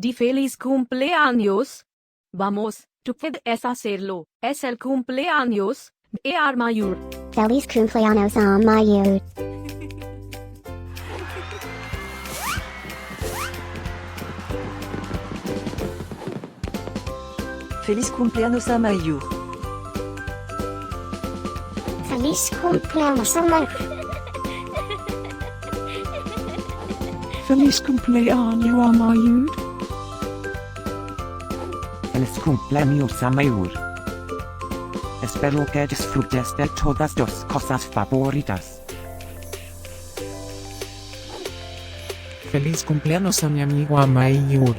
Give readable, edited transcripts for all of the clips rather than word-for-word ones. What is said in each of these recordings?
di feliz cumpleaños. Vamos, tú puedes hacerlo. Es el cumpleaños de Amaiur. Feliz cumpleaños Amaiur. Feliz cumpleaños Amaiur. Feliz cumpleaños Amaiur. Feliz cumpleaños Amaiur. Feliz cumpleaños Amaiur. Espero que disfrutes de todas tus cosas favoritas. Feliz cumpleaños a mi amigo Amaiur.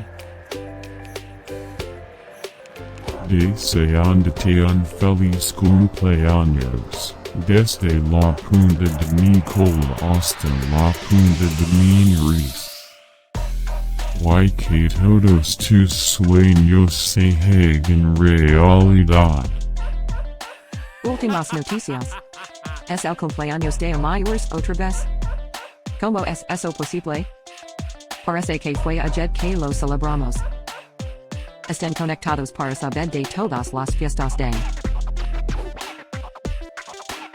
Deseándote un feliz cumpleaños, desde la punta de mi cola hasta la punta de mi nariz. Que todos tus sueños se hagan realidad. Últimas noticias. Es el cumpleaños de Amaiur Otras. ¿Cómo es eso posible? Parece que fue ayer que lo celebramos. Estén conectados para saber de todas las fiestas de.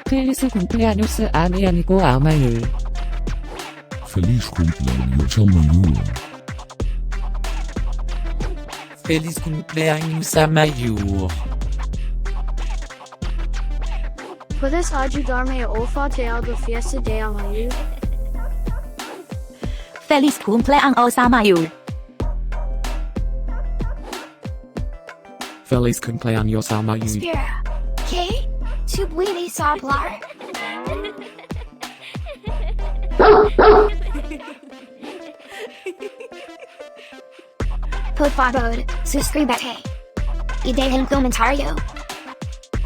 Feliz cumpleaños a mi amigo Amaiur. Feliz cumpleaños Amaiur. Feliz cumpleaños Amaiur. ¿Puedes ayudarme a olfatear la fiesta de Amaiur? Feliz cumpleaños Amaiur. Feliz cumpleaños Amaiur. Espera, ¿qué? ¿Tú puedes hablar? Por favor, suscríbete. Y deja un comentario.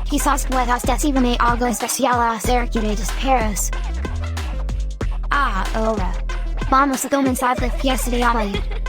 Quizás puedas decirme algo especial acerca de los perros. Ahora, vamos a comenzar la fiesta de Amaiur.